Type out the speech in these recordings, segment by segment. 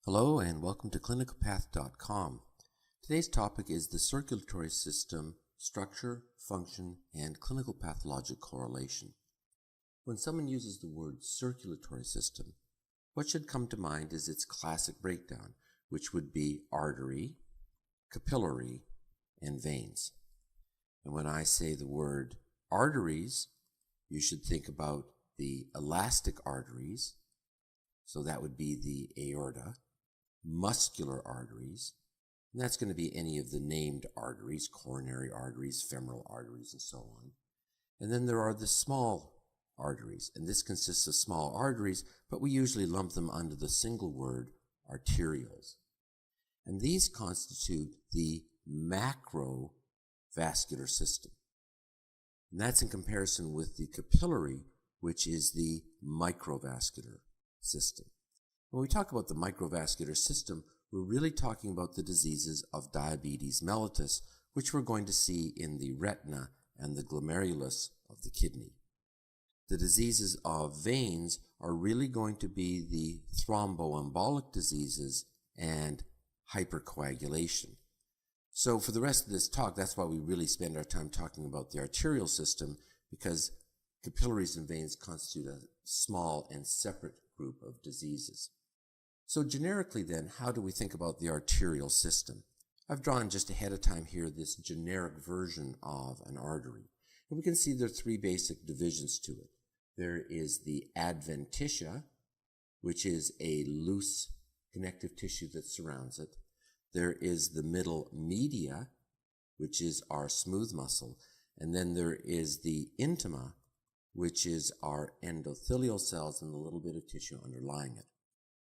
Hello and welcome to clinicalpath.com. Today's topic is the circulatory system, structure, function, and clinical pathologic correlation. When someone uses the word circulatory system, what should come to mind is its classic breakdown, which would be artery, capillary, and veins. And when I say the word arteries, you should think about the elastic arteries, so that would be the aorta, muscular arteries, and that's going to be any of the named arteries, coronary arteries, femoral arteries, and so on. And then there are the small arteries, and this consists of small arteries, but we usually lump them under the single word arterioles. And these constitute the macrovascular system. And that's in comparison with the capillary, which is the microvascular system. When we talk about the microvascular system, we're really talking about the diseases of diabetes mellitus, which we're going to see in the retina and the glomerulus of the kidney. The diseases of veins are really going to be the thromboembolic diseases and hypercoagulation. So for the rest of this talk, that's why we really spend our time talking about the arterial system, because capillaries and veins constitute a small and separate group of diseases. So generically then, how do we think about the arterial system? I've drawn just ahead of time here this generic version of an artery. And we can see there are three basic divisions to it. There is the adventitia, which is a loose connective tissue that surrounds it. There is the middle media, which is our smooth muscle. And then there is the intima, which is our endothelial cells and the little bit of tissue underlying it.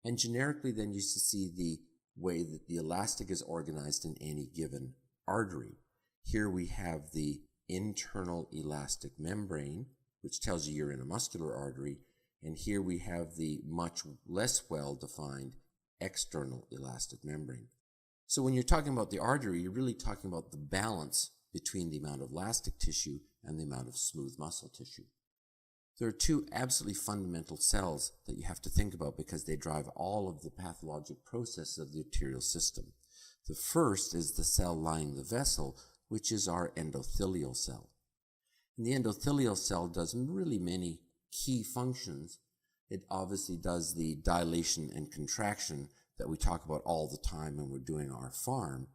And generically then you see the way that the elastic is organized in any given artery. Here we have the internal elastic membrane, which tells you you're in a muscular artery, and here we have the much less well-defined external elastic membrane. So when you're talking about the artery, you're really talking about the balance between the amount of elastic tissue and the amount of smooth muscle tissue. There are two absolutely fundamental cells that you have to think about because they drive all of the pathologic process of the arterial system. The first is the cell lining the vessel, which is our endothelial cell. And the endothelial cell does really many key functions. It obviously does the dilation and contraction that we talk about all the time when we're doing our pharm,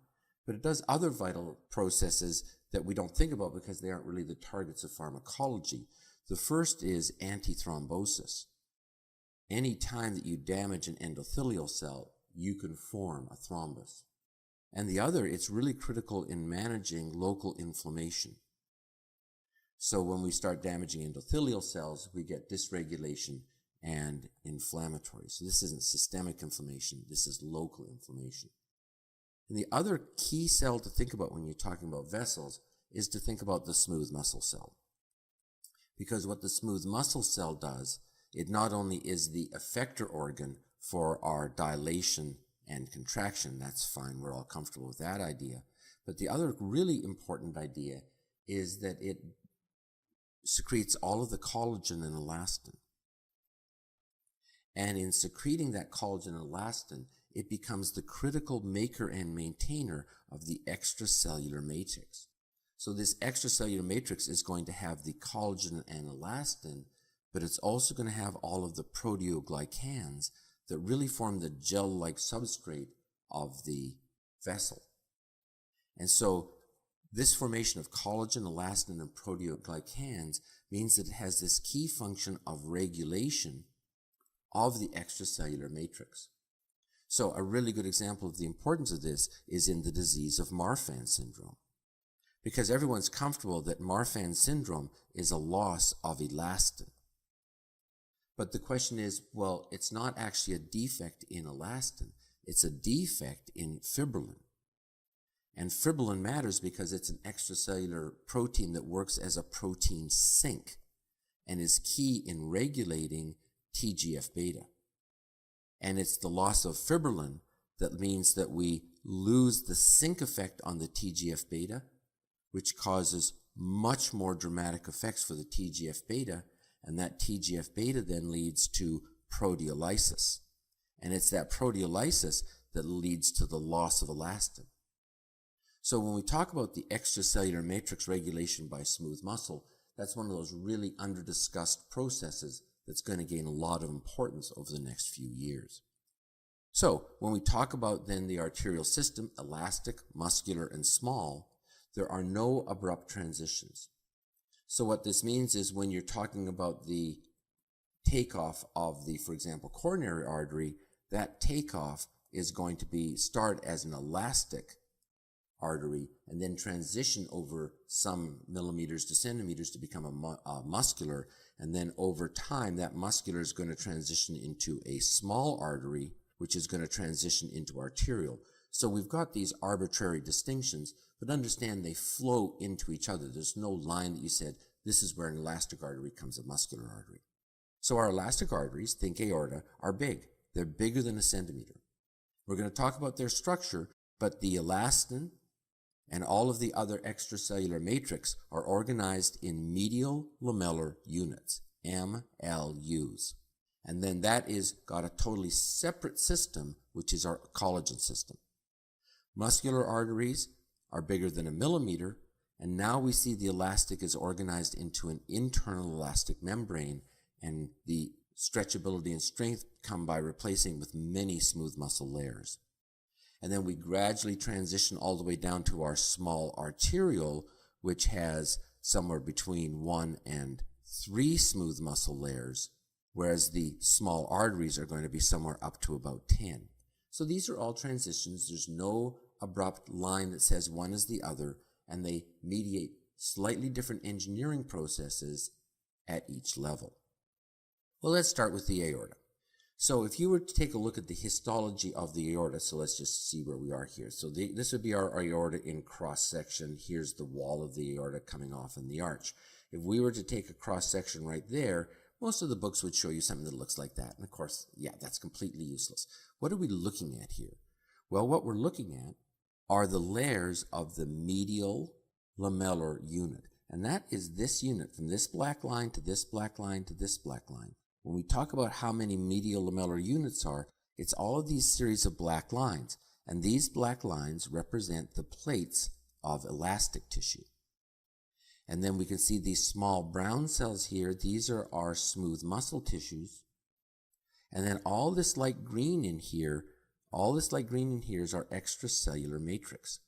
but it does other vital processes that we don't think about because they aren't really the targets of pharmacology. The first is antithrombosis. Any time that you damage an endothelial cell, you can form a thrombus. And the other, it's really critical in managing local inflammation. So when we start damaging endothelial cells, we get dysregulation and inflammatory. So this isn't systemic inflammation, this is local inflammation. And the other key cell to think about when you're talking about vessels is to think about the smooth muscle cell. Because what the smooth muscle cell does, it not only is the effector organ for our dilation and contraction, that's fine, we're all comfortable with that idea, but the other really important idea is that it secretes all of the collagen and elastin. And in secreting that collagen and elastin, it becomes the critical maker and maintainer of the extracellular matrix. So this extracellular matrix is going to have the collagen and elastin, but it's also going to have all of the proteoglycans that really form the gel-like substrate of the vessel. And so this formation of collagen, elastin, and proteoglycans means that it has this key function of regulation of the extracellular matrix. So a really good example of the importance of this is in the disease of Marfan syndrome. Because everyone's comfortable that Marfan syndrome is a loss of elastin. But the question is, well, it's not actually a defect in elastin, it's a defect in fibrillin. And fibrillin matters because it's an extracellular protein that works as a protein sink and is key in regulating TGF-beta. And it's the loss of fibrillin that means that we lose the sink effect on the TGF-beta, which causes much more dramatic effects for the TGF-beta, and that TGF-beta then leads to proteolysis. And it's that proteolysis that leads to the loss of elastin. So when we talk about the extracellular matrix regulation by smooth muscle, that's one of those really under-discussed processes that's going to gain a lot of importance over the next few years. So when we talk about then the arterial system, elastic, muscular, and small, there are no abrupt transitions. So what this means is when you're talking about the takeoff of the, for example, coronary artery, that takeoff is going to start as an elastic artery and then transition over some millimeters to centimeters to become a muscular, and then over time that muscular is going to transition into a small artery, which is going to transition into arterial. So we've got these arbitrary distinctions, but understand they flow into each other. There's no line that you said, this is where an elastic artery becomes a muscular artery. So our elastic arteries, think aorta, are big. They're bigger than a centimeter. We're going to talk about their structure, but the elastin and all of the other extracellular matrix are organized in medial lamellar units, MLUs. And then that is got a totally separate system, which is our collagen system. Muscular arteries are bigger than a millimeter, and now we see the elastic is organized into an internal elastic membrane, and the stretchability and strength come by replacing with many smooth muscle layers. And then we gradually transition all the way down to our small arteriole, which has somewhere between 1 and 3 smooth muscle layers, whereas the small arteries are going to be somewhere up to about 10. So these are all transitions. There's no abrupt line that says one is the other, and they mediate slightly different engineering processes at each level. Well, let's start with the aorta. So if you were to take a look at the histology of the aorta, so let's just see where we are here. So this would be our aorta in cross-section. Here's the wall of the aorta coming off in the arch. If we were to take a cross-section right there, most of the books would show you something that looks like that. And of course, yeah, that's completely useless. What are we looking at here? Well, what we're looking at are the layers of the medial lamellar unit. And that is this unit, from this black line to this black line to this black line. When we talk about how many medial lamellar units are, it's all of these series of black lines. And these black lines represent the plates of elastic tissue. And then we can see these small brown cells here. These are our smooth muscle tissues. And then all this light green in here, is our extracellular matrix.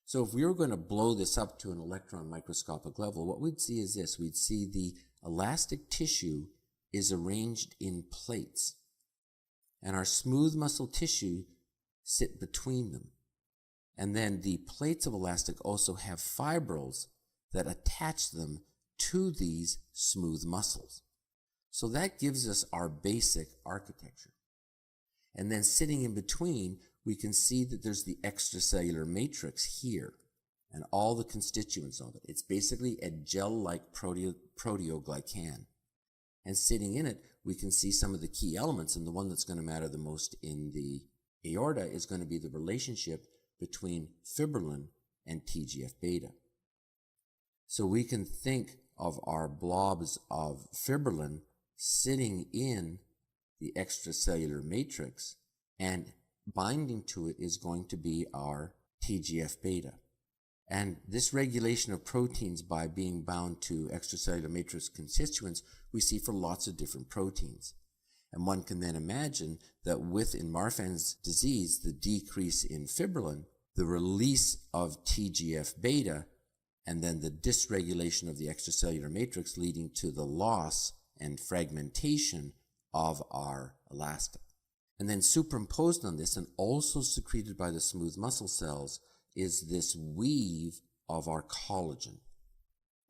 So if we were going to blow this up to an electron microscopic level, what we'd see is this. We'd see the elastic tissue is arranged in plates, and our smooth muscle tissue sit between them. And then the plates of elastic also have fibrils that attach them to these smooth muscles. So that gives us our basic architecture. And then sitting in between, we can see that there's the extracellular matrix here and all the constituents of it. It's basically a gel-like proteoglycan. And sitting in it, we can see some of the key elements, and the one that's going to matter the most in the aorta is going to be the relationship between fibrillin and TGF-beta. So we can think of our blobs of fibrillin sitting in the extracellular matrix, and binding to it is going to be our TGF-beta. And this regulation of proteins by being bound to extracellular matrix constituents we see for lots of different proteins. And one can then imagine that in Marfan's disease, the decrease in fibrillin, the release of TGF-beta, and then the dysregulation of the extracellular matrix leading to the loss and fragmentation of our elastin. And then superimposed on this and also secreted by the smooth muscle cells is this weave of our collagen.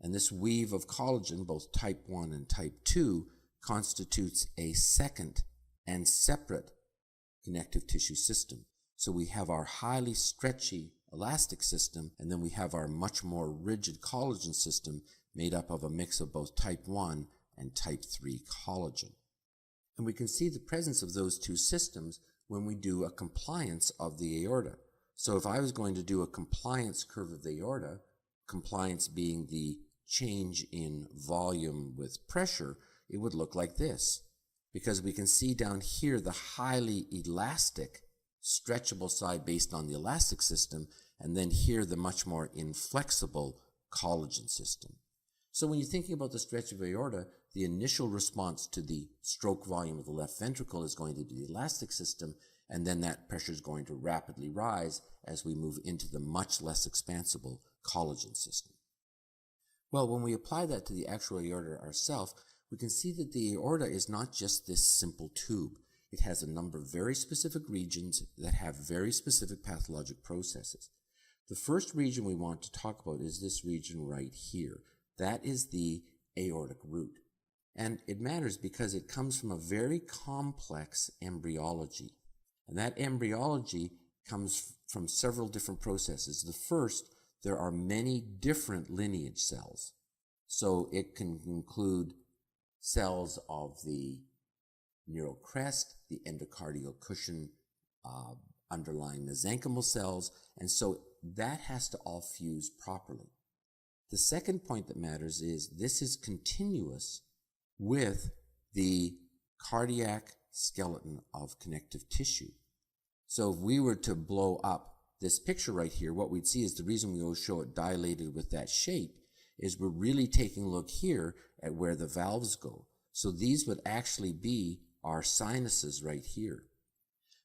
And this weave of collagen, both type 1 and type 2, constitutes a second and separate connective tissue system. So we have our highly stretchy elastic system, and then we have our much more rigid collagen system made up of a mix of both type 1 and type 3 collagen. And we can see the presence of those two systems when we do a compliance of the aorta. So if I was going to do a compliance curve of the aorta, compliance being the change in volume with pressure, it would look like this. because we can see down here the highly elastic, stretchable side based on the elastic system, and then here the much more inflexible collagen system. So when you're thinking about the stretch of aorta, the initial response to the stroke volume of the left ventricle is going to be the elastic system, and then that pressure is going to rapidly rise as we move into the much less expansible collagen system. Well, when we apply that to the actual aorta ourselves, we can see that the aorta is not just this simple tube. It has a number of very specific regions that have very specific pathologic processes. The first region we want to talk about is this region right here. That is the aortic root. And it matters because it comes from a very complex embryology. And that embryology comes from several different processes. The first, there are many different lineage cells. So it can include cells of the neural crest, the endocardial cushion, underlying mesenchymal cells, and so that has to all fuse properly. The second point that matters is this is continuous with the cardiac skeleton of connective tissue. So if we were to blow up this picture right here, what we'd see is the reason we always show it dilated with that shape is we're really taking a look here at where the valves go. So these would actually be our sinuses right here.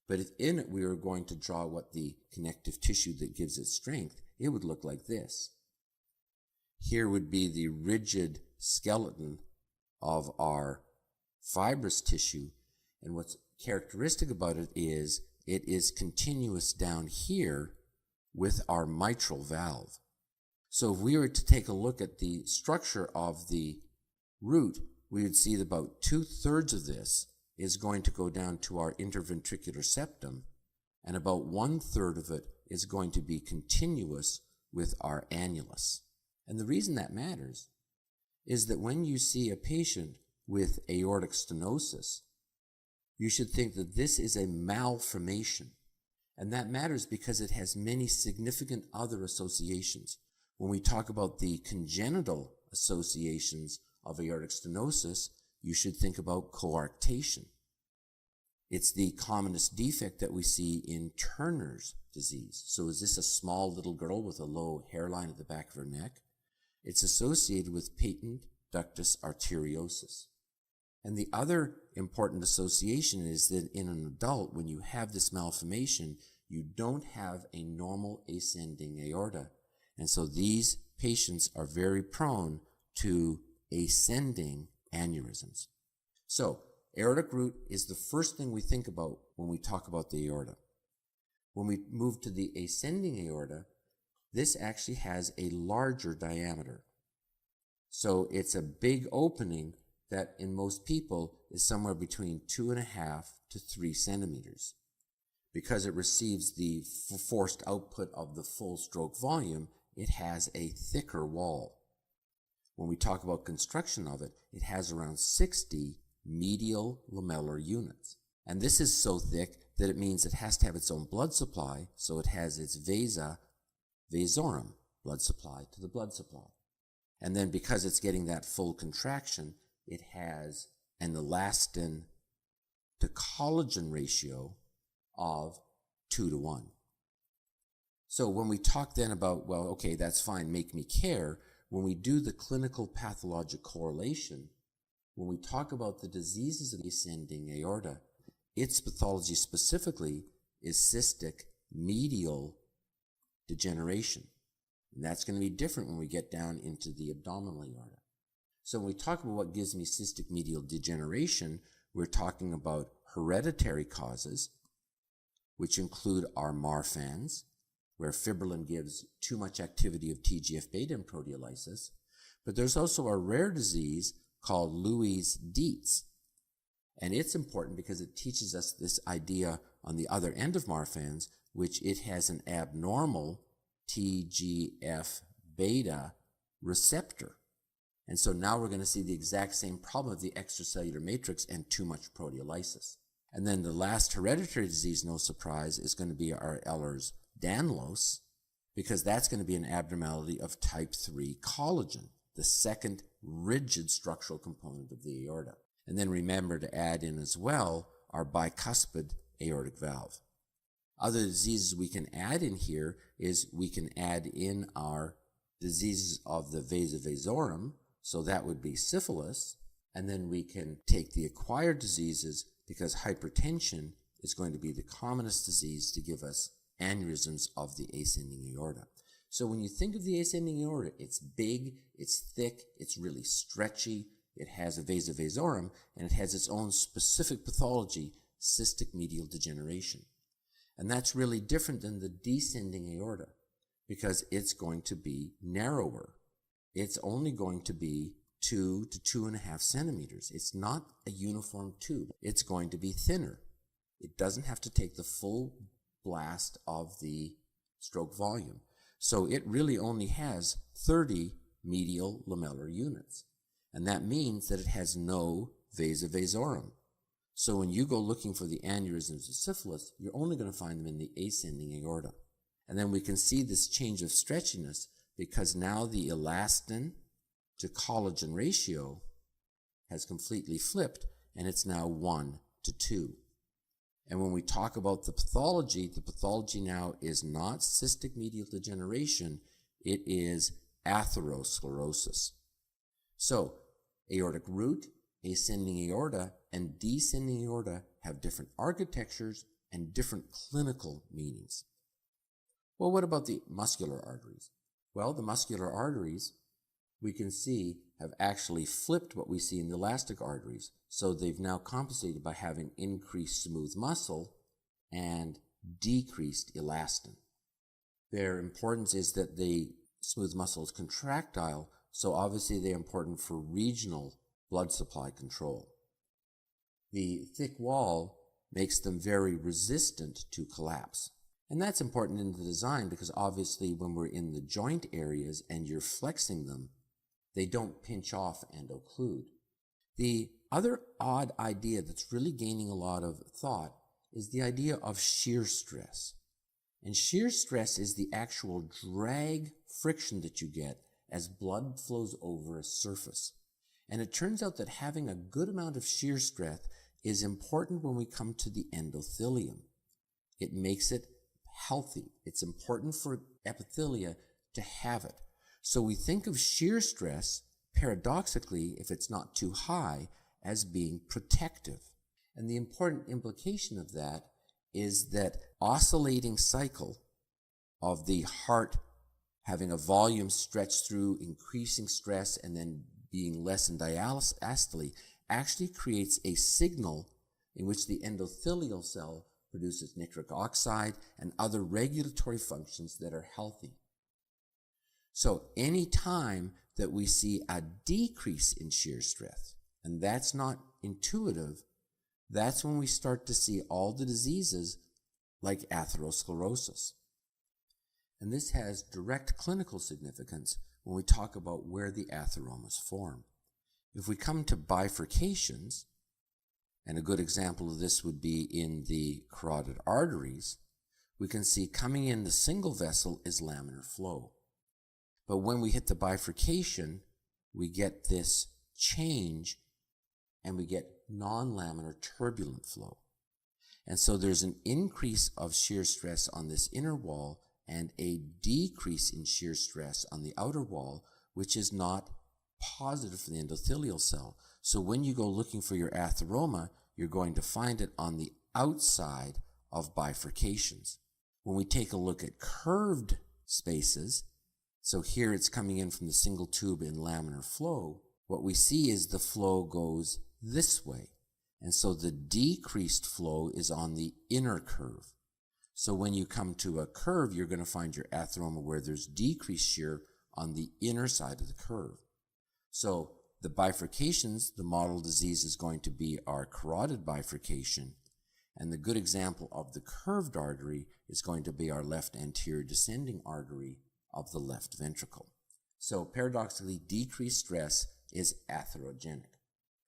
But if in it we were going to draw what the connective tissue that gives it strength, it would look like this. Here would be the rigid skeleton of our fibrous tissue, and what's characteristic about it is continuous down here with our mitral valve. So if we were to take a look at the structure of the root, we would see that about 2/3 of this is going to go down to our interventricular septum, and about 1/3 of it is going to be continuous with our annulus. And the reason that matters is that when you see a patient with aortic stenosis, you should think that this is a malformation. And that matters because it has many significant other associations. When we talk about the congenital associations of aortic stenosis, you should think about coarctation. It's the commonest defect that we see in Turner's disease. So is this a small little girl with a low hairline at the back of her neck? It's associated with patent ductus arteriosus. And the other important association is that in an adult, when you have this malformation, you don't have a normal ascending aorta. And so these patients are very prone to ascending aneurysms. So aortic root is the first thing we think about when we talk about the aorta. When we move to the ascending aorta, this actually has a larger diameter. So it's a big opening that in most people is somewhere between 2.5 to 3 centimeters. Because it receives the forced output of the full stroke volume, it has a thicker wall. When we talk about construction of it, it has around 60 medial lamellar units. And this is so thick that it means it has to have its own blood supply, so it has its vasa vasorum, blood supply to the blood supply. And then because it's getting that full contraction, it has an elastin to collagen ratio of 2:1. So when we talk then about, well, okay, that's fine, make me care, when we do the clinical pathologic correlation, when we talk about the diseases of the ascending aorta, its pathology specifically is cystic medial degeneration. And that's going to be different when we get down into the abdominal aorta. So when we talk about what gives me cystic medial degeneration, we're talking about hereditary causes, which include our Marfan's, where fibrillin gives too much activity of TGF-beta in proteolysis. But there's also a rare disease called Louis-Dietz. And it's important because it teaches us this idea on the other end of Marfan's, which it has an abnormal TGF-beta receptor. And so now we're going to see the exact same problem of the extracellular matrix and too much proteolysis. And then the last hereditary disease, no surprise, is going to be our Ehlers-Danlos, because that's going to be an abnormality of type 3 collagen, the second rigid structural component of the aorta. And then remember to add in as well our bicuspid aortic valve. Other diseases we can add in here is we can add in our diseases of the vasa vasorum, so that would be syphilis, and then we can take the acquired diseases because hypertension is going to be the commonest disease to give us aneurysms of the ascending aorta. So when you think of the ascending aorta, it's big, it's thick, it's really stretchy, it has a vasa vasorum, and it has its own specific pathology, cystic medial degeneration. And that's really different than the descending aorta because it's going to be narrower. It's only going to be 2 to 2.5 centimeters. It's not a uniform tube. It's going to be thinner. It doesn't have to take the full blast of the stroke volume. So it really only has 30 medial lamellar units. And that means that it has no vasa vasorum. So when you go looking for the aneurysms of syphilis, you're only going to find them in the ascending aorta. And then we can see this change of stretchiness because now the elastin to collagen ratio has completely flipped and it's now 1 to 2. And when we talk about the pathology now is not cystic medial degeneration, it is atherosclerosis. So aortic root, ascending aorta, and descending aorta have different architectures and different clinical meanings. Well, what about the muscular arteries? Well, the muscular arteries, we can see, have actually flipped what we see in the elastic arteries. So they've now compensated by having increased smooth muscle and decreased elastin. Their importance is that the smooth muscle is contractile, so obviously they're important for regional blood supply control. The thick wall makes them very resistant to collapse. And that's important in the design because obviously when we're in the joint areas and you're flexing them, they don't pinch off and occlude. The other odd idea that's really gaining a lot of thought is the idea of shear stress. And shear stress is the actual drag friction that you get as blood flows over a surface. And it turns out that having a good amount of shear stress is important when we come to the endothelium. It makes it healthy. It's important for epithelia to have it. So we think of shear stress, paradoxically, if it's not too high, as being protective. And the important implication of that is that oscillating cycle of the heart having a volume stretched through increasing stress and then being less in diastole actually creates a signal in which the endothelial cell produces nitric oxide and other regulatory functions that are healthy. So any time that we see a decrease in shear stress, and that's not intuitive, that's when we start to see all the diseases like atherosclerosis. And this has direct clinical significance when we talk about where the atheromas form. If we come to bifurcations, and a good example of this would be in the carotid arteries, we can see coming in the single vessel is laminar flow. But when we hit the bifurcation, we get this change and we get non-laminar turbulent flow. And so there's an increase of shear stress on this inner wall and a decrease in shear stress on the outer wall, which is not positive for the endothelial cell. So when you go looking for your atheroma, you're going to find it on the outside of bifurcations. When we take a look at curved spaces, so here it's coming in from the single tube in laminar flow, what we see is the flow goes this way. And so the decreased flow is on the inner curve. So when you come to a curve, you're going to find your atheroma where there's decreased shear on the inner side of the curve. So the bifurcations, the model disease is going to be our carotid bifurcation. And the good example of the curved artery is going to be our left anterior descending artery of the left ventricle. So paradoxically, decreased stress is atherogenic.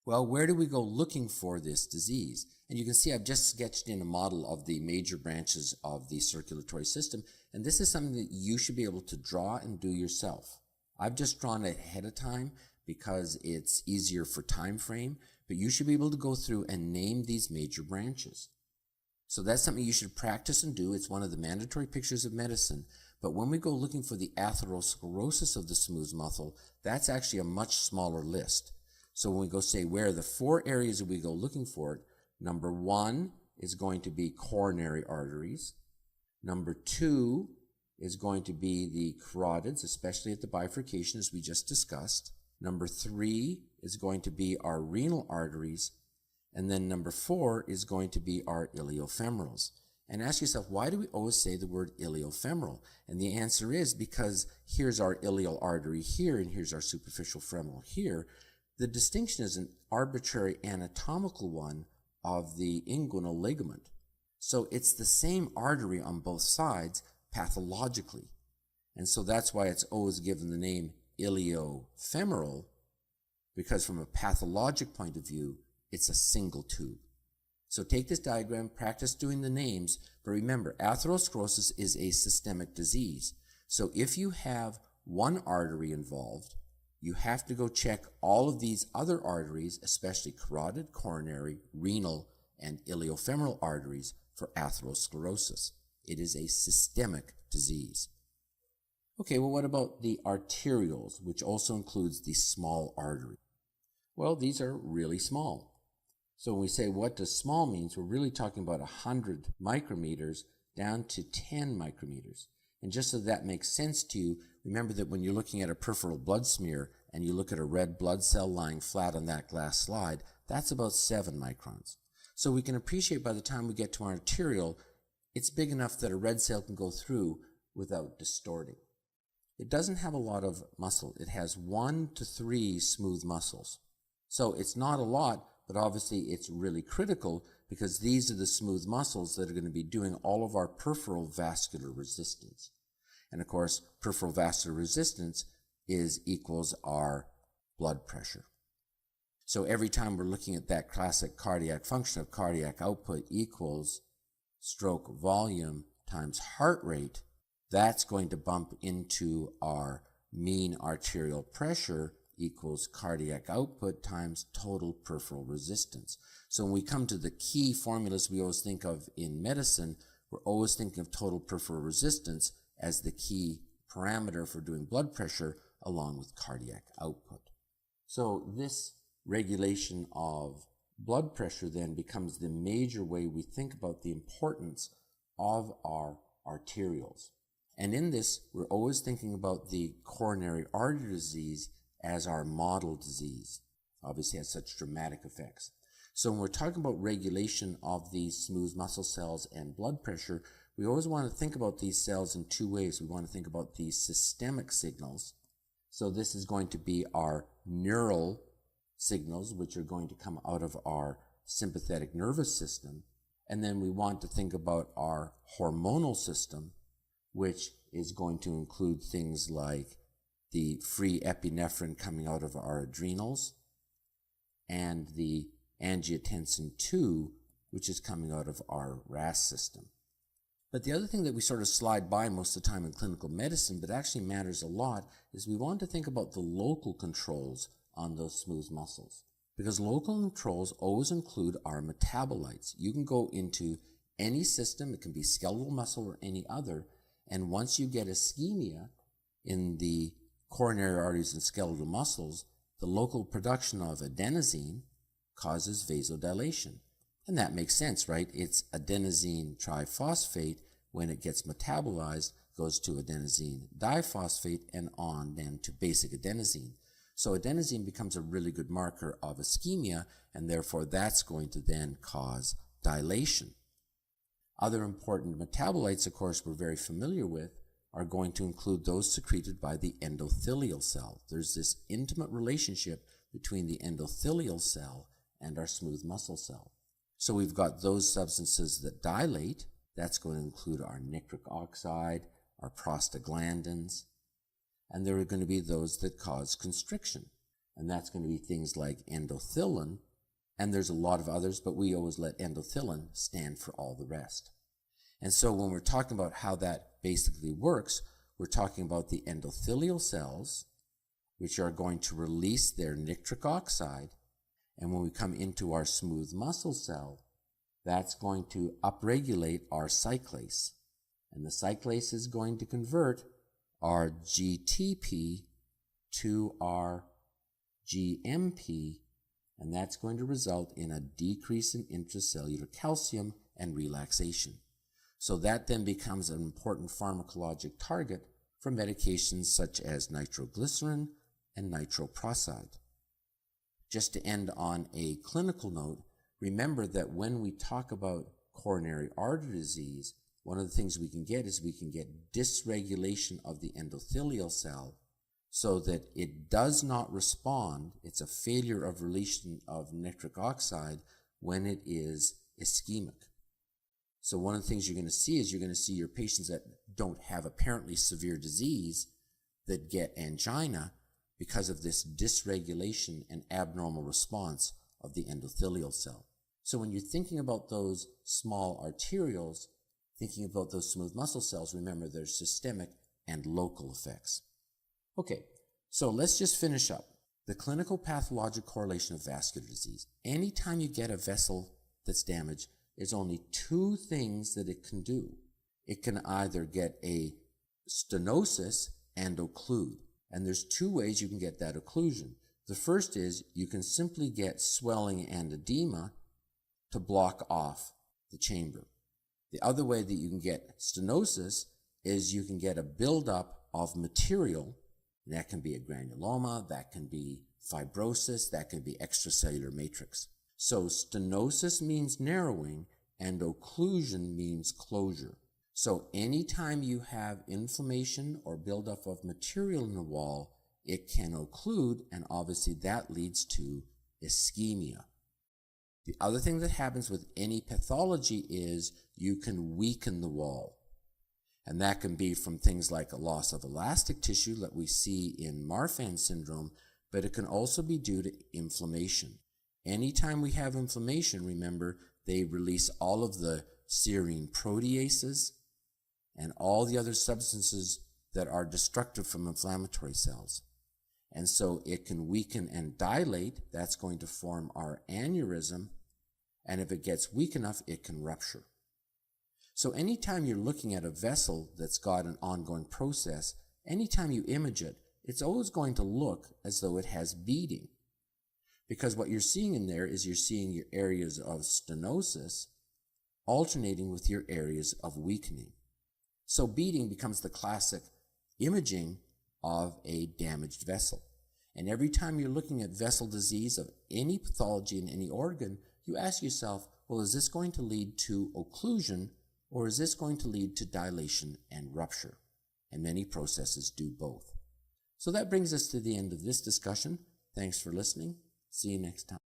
Well, where do we go looking for this disease? And you can see I've just sketched in a model of the major branches of the circulatory system, and this is something that you should be able to draw and do yourself. I've just drawn it ahead of time because it's easier for time frame, but you should be able to go through and name these major branches. So that's something you should practice and do. It's one of the mandatory pictures of medicine. But when we go looking for the atherosclerosis of the smooth muscle, that's actually a much smaller list. So when we go say where are the 4 areas that we go looking for it, number 1 is going to be coronary arteries. Number 2 is going to be the carotids, especially at the bifurcation as we just discussed. Number 3 is going to be our renal arteries. And then number 4 is going to be our iliofemorals. And ask yourself, why do we always say the word iliofemoral? And the answer is because here's our ilial artery here, and here's our superficial femoral here. The distinction is an arbitrary anatomical one of the inguinal ligament. So it's the same artery on both sides pathologically. And so that's why it's always given the name iliofemoral, because from a pathologic point of view, it's a single tube. So take this diagram, practice doing the names, but remember, atherosclerosis is a systemic disease. So if you have one artery involved, you have to go check all of these other arteries, especially carotid, coronary, renal, and iliofemoral arteries for atherosclerosis. It is a systemic disease. Okay, well, what about the arterioles, which also includes the small artery? Well, these are really small. So when we say what does small means, we're really talking about 100 micrometers down to 10 micrometers. And just so that makes sense to you, remember that when you're looking at a peripheral blood smear and you look at a red blood cell lying flat on that glass slide, that's about 7 microns. So we can appreciate by the time we get to our arteriole, it's big enough that a red cell can go through without distorting. It doesn't have a lot of muscle. It has 1 to 3 smooth muscles. So it's not a lot, but obviously it's really critical because these are the smooth muscles that are going to be doing all of our peripheral vascular resistance. And of course, peripheral vascular resistance equals our blood pressure. So every time we're looking at that classic cardiac function of cardiac output equals stroke volume times heart rate, that's going to bump into our mean arterial pressure equals cardiac output times total peripheral resistance. So when we come to the key formulas we always think of in medicine, we're always thinking of total peripheral resistance as the key parameter for doing blood pressure along with cardiac output. So this regulation of blood pressure then becomes the major way we think about the importance of our arterioles. And in this, we're always thinking about the coronary artery disease as our model disease. Obviously has such dramatic effects. So when we're talking about regulation of these smooth muscle cells and blood pressure, we always want to think about these cells in 2 ways. We want to think about these systemic signals. So this is going to be our neural signals, which are going to come out of our sympathetic nervous system. And then we want to think about our hormonal system, which is going to include things like the free epinephrine coming out of our adrenals and the angiotensin II, which is coming out of our RAS system. But the other thing that we sort of slide by most of the time in clinical medicine, but actually matters a lot, is we want to think about the local controls on those smooth muscles. Because local controls always include our metabolites. You can go into any system, it can be skeletal muscle or any other, and once you get ischemia in the coronary arteries and skeletal muscles, the local production of adenosine causes vasodilation. And that makes sense, right? It's adenosine triphosphate. When it gets metabolized, goes to adenosine diphosphate and on then to basic adenosine. So adenosine becomes a really good marker of ischemia, and therefore that's going to then cause dilation. Other important metabolites, of course, we're very familiar with are going to include those secreted by the endothelial cell. There's this intimate relationship between the endothelial cell and our smooth muscle cell. So we've got those substances that dilate. That's going to include our nitric oxide, our prostaglandins, and there are going to be those that cause constriction. And that's going to be things like endothelin, and there's a lot of others, but we always let endothelin stand for all the rest. And so when we're talking about how that basically works, we're talking about the endothelial cells, which are going to release their nitric oxide, And when we come into our smooth muscle cell, that's going to upregulate our cyclase. And the cyclase is going to convert our GTP to our GMP, and that's going to result in a decrease in intracellular calcium and relaxation. So that then becomes an important pharmacologic target for medications such as nitroglycerin and nitroprusside. Just to end on a clinical note, remember that when we talk about coronary artery disease, one of the things we can get is we can get dysregulation of the endothelial cell so that it does not respond. It's a failure of release of nitric oxide when it is ischemic. So one of the things you're going to see is you're going to see your patients that don't have apparently severe disease that get angina because of this dysregulation and abnormal response of the endothelial cell. So when you're thinking about those small arterioles, thinking about those smooth muscle cells, remember there's systemic and local effects. Okay, so let's just finish up. The clinical pathologic correlation of vascular disease. Anytime you get a vessel that's damaged, there's only two things that it can do. It can either get a stenosis and occlude. And there's two ways you can get that occlusion. The first is you can simply get swelling and edema to block off the chamber. The other way that you can get stenosis is you can get a buildup of material. That can be a granuloma, that can be fibrosis, that can be extracellular matrix. So stenosis means narrowing and occlusion means closure. So anytime you have inflammation or buildup of material in the wall, it can occlude, and obviously that leads to ischemia. The other thing that happens with any pathology is you can weaken the wall. And that can be from things like a loss of elastic tissue that we see in Marfan syndrome, but it can also be due to inflammation. Anytime we have inflammation, remember, they release all of the serine proteases and all the other substances that are destructive from inflammatory cells. And so it can weaken and dilate. That's going to form our aneurysm. And if it gets weak enough, it can rupture. So anytime you're looking at a vessel that's got an ongoing process, anytime you image it, it's always going to look as though it has beading. Because what you're seeing in there is you're seeing your areas of stenosis alternating with your areas of weakening. So beading becomes the classic imaging of a damaged vessel. And every time you're looking at vessel disease of any pathology in any organ, you ask yourself, well, is this going to lead to occlusion or is this going to lead to dilation and rupture? And many processes do both. So that brings us to the end of this discussion. Thanks for listening. See you next time.